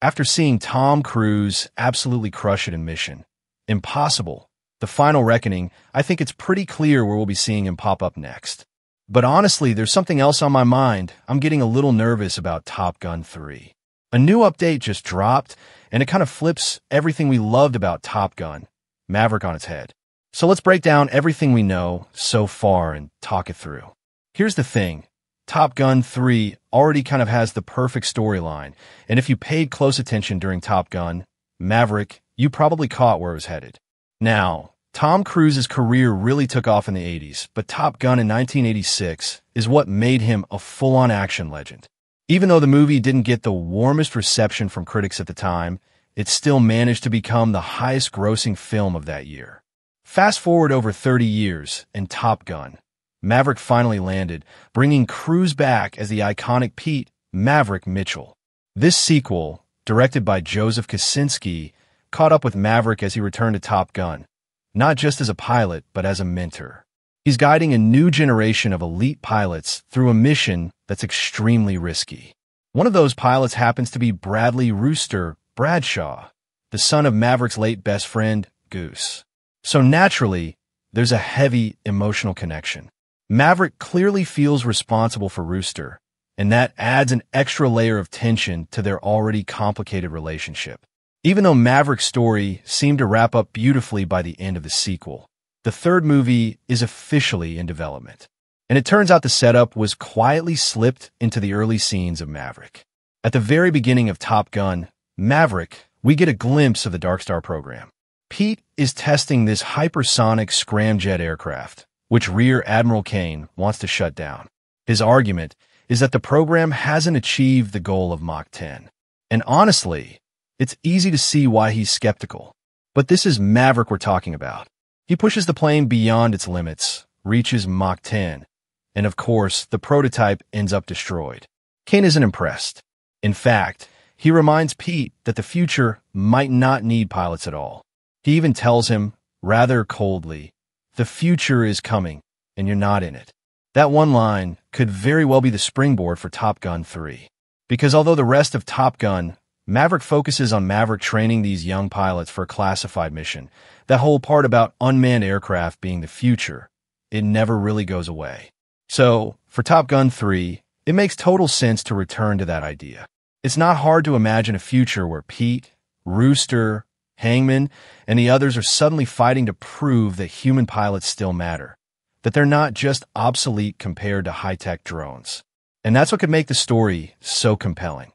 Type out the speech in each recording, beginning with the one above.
After seeing Tom Cruise absolutely crush it in Mission Impossible, The Final Reckoning, I think it's pretty clear where we'll be seeing him pop up next. But honestly, there's something else on my mind. I'm getting a little nervous about Top Gun 3. A new update just dropped, and it kind of flips everything we loved about Top Gun, Maverick, on its head. So let's break down everything we know so far and talk it through. Here's the thing. Top Gun 3 already kind of has the perfect storyline, and if you paid close attention during Top Gun, Maverick, you probably caught where it was headed. Now, Tom Cruise's career really took off in the 80s, but Top Gun in 1986 is what made him a full-on action legend. Even though the movie didn't get the warmest reception from critics at the time, it still managed to become the highest-grossing film of that year. Fast forward over 30 years, and Top Gun, Maverick finally landed, bringing Cruise back as the iconic Pete Maverick Mitchell. This sequel, directed by Joseph Kosinski, caught up with Maverick as he returned to Top Gun, not just as a pilot, but as a mentor. He's guiding a new generation of elite pilots through a mission that's extremely risky. One of those pilots happens to be Bradley Rooster Bradshaw, the son of Maverick's late best friend, Goose. So naturally, there's a heavy emotional connection. Maverick clearly feels responsible for Rooster, and that adds an extra layer of tension to their already complicated relationship. Even though Maverick's story seemed to wrap up beautifully by the end of the sequel, the third movie is officially in development. And it turns out the setup was quietly slipped into the early scenes of Maverick. At the very beginning of Top Gun, Maverick, we get a glimpse of the Dark Star program. Pete is testing this hypersonic scramjet aircraft, which Rear Admiral Kane wants to shut down. His argument is that the program hasn't achieved the goal of Mach 10. And honestly, it's easy to see why he's skeptical. But this is Maverick we're talking about. He pushes the plane beyond its limits, reaches Mach 10, and of course, the prototype ends up destroyed. Kane isn't impressed. In fact, he reminds Pete that the future might not need pilots at all. He even tells him, rather coldly, the future is coming, and you're not in it. That one line could very well be the springboard for Top Gun 3. Because although the rest of Top Gun, Maverick focuses on Maverick training these young pilots for a classified mission, that whole part about unmanned aircraft being the future, it never really goes away. So, for Top Gun 3, it makes total sense to return to that idea. It's not hard to imagine a future where Pete, Rooster, Hangman, and the others are suddenly fighting to prove that human pilots still matter, that they're not just obsolete compared to high-tech drones. And that's what could make the story so compelling.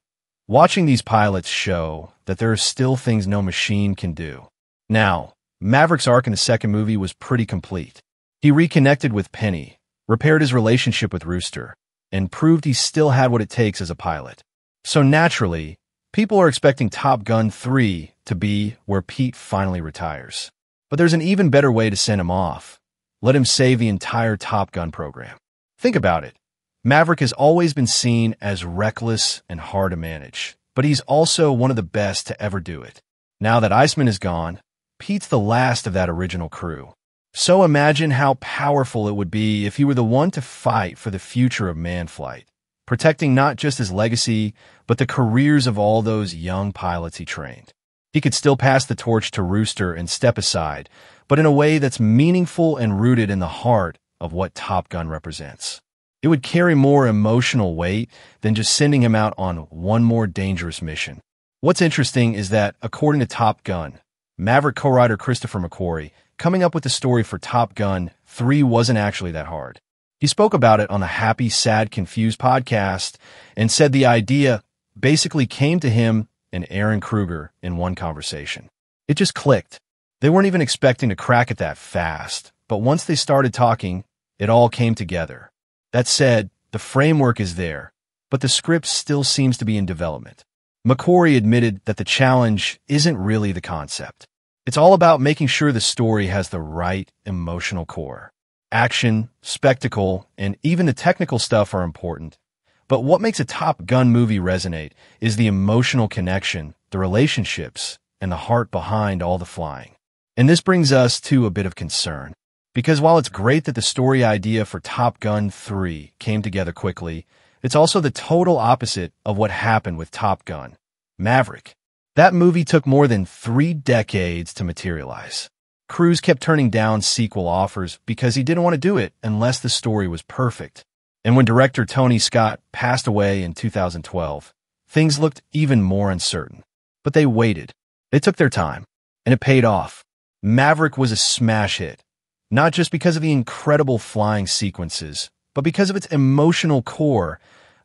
Watching these pilots show that there are still things no machine can do. Now, Maverick's arc in the second movie was pretty complete. He reconnected with Penny, repaired his relationship with Rooster, and proved he still had what it takes as a pilot. So naturally, people are expecting Top Gun 3 to be where Pete finally retires. But there's an even better way to send him off. Let him save the entire Top Gun program. Think about it. Maverick has always been seen as reckless and hard to manage, but he's also one of the best to ever do it. Now that Iceman is gone, Pete's the last of that original crew. So imagine how powerful it would be if he were the one to fight for the future of manned flight, protecting not just his legacy, but the careers of all those young pilots he trained. He could still pass the torch to Rooster and step aside, but in a way that's meaningful and rooted in the heart of what Top Gun represents. It would carry more emotional weight than just sending him out on one more dangerous mission. What's interesting is that, according to Top Gun, Maverick co-writer Christopher McQuarrie, coming up with the story for Top Gun 3 wasn't actually that hard. He spoke about it on the Happy, Sad, Confused podcast and said the idea basically came to him and Aaron Kruger in one conversation. It just clicked. They weren't even expecting to crack it that fast, but once they started talking, it all came together. That said, the framework is there, but the script still seems to be in development. McQuarrie admitted that the challenge isn't really the concept. It's all about making sure the story has the right emotional core. Action, spectacle, and even the technical stuff are important. But what makes a Top Gun movie resonate is the emotional connection, the relationships, and the heart behind all the flying. And this brings us to a bit of concern. Because while it's great that the story idea for Top Gun 3 came together quickly, it's also the total opposite of what happened with Top Gun, Maverick. That movie took more than 3 decades to materialize. Cruise kept turning down sequel offers because he didn't want to do it unless the story was perfect. And when director Tony Scott passed away in 2012, things looked even more uncertain. But they waited. They took their time, and it paid off. Maverick was a smash hit, not just because of the incredible flying sequences, but because of its emotional core,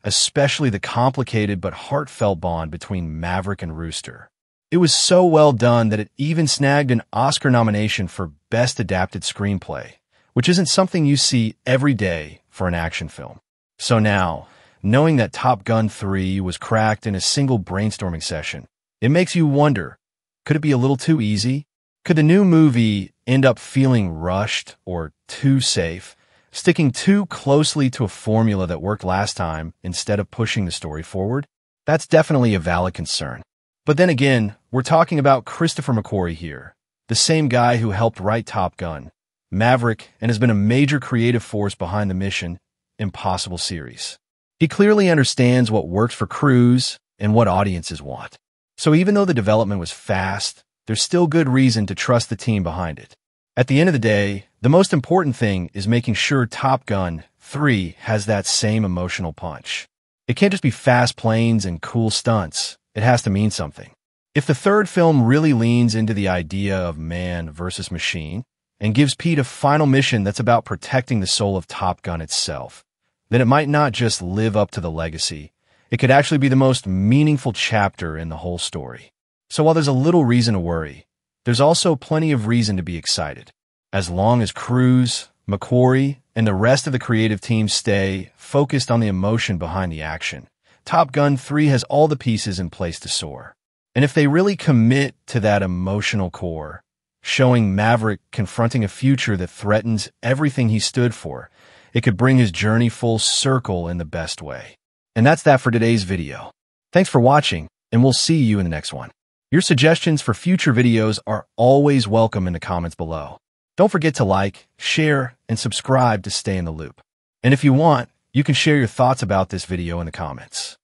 especially the complicated but heartfelt bond between Maverick and Rooster. It was so well done that it even snagged an Oscar nomination for Best Adapted Screenplay, which isn't something you see every day for an action film. So now, knowing that Top Gun 3 was cracked in a single brainstorming session, it makes you wonder, could it be a little too easy? Could the new movie end up feeling rushed or too safe, sticking too closely to a formula that worked last time instead of pushing the story forward? That's definitely a valid concern. But then again, we're talking about Christopher McQuarrie here, the same guy who helped write Top Gun, Maverick, and has been a major creative force behind the Mission Impossible series. He clearly understands what works for Cruise and what audiences want. So even though the development was fast, there's still good reason to trust the team behind it. At the end of the day, the most important thing is making sure Top Gun 3 has that same emotional punch. It can't just be fast planes and cool stunts. It has to mean something. If the third film really leans into the idea of man versus machine and gives Pete a final mission that's about protecting the soul of Top Gun itself, then it might not just live up to the legacy. It could actually be the most meaningful chapter in the whole story. So while there's a little reason to worry, there's also plenty of reason to be excited. As long as Cruise, McQuarrie, and the rest of the creative team stay focused on the emotion behind the action, Top Gun 3 has all the pieces in place to soar. And if they really commit to that emotional core, showing Maverick confronting a future that threatens everything he stood for, it could bring his journey full circle in the best way. And that's that for today's video. Thanks for watching, and we'll see you in the next one. Your suggestions for future videos are always welcome in the comments below. Don't forget to like, share, and subscribe to stay in the loop. And if you want, you can share your thoughts about this video in the comments.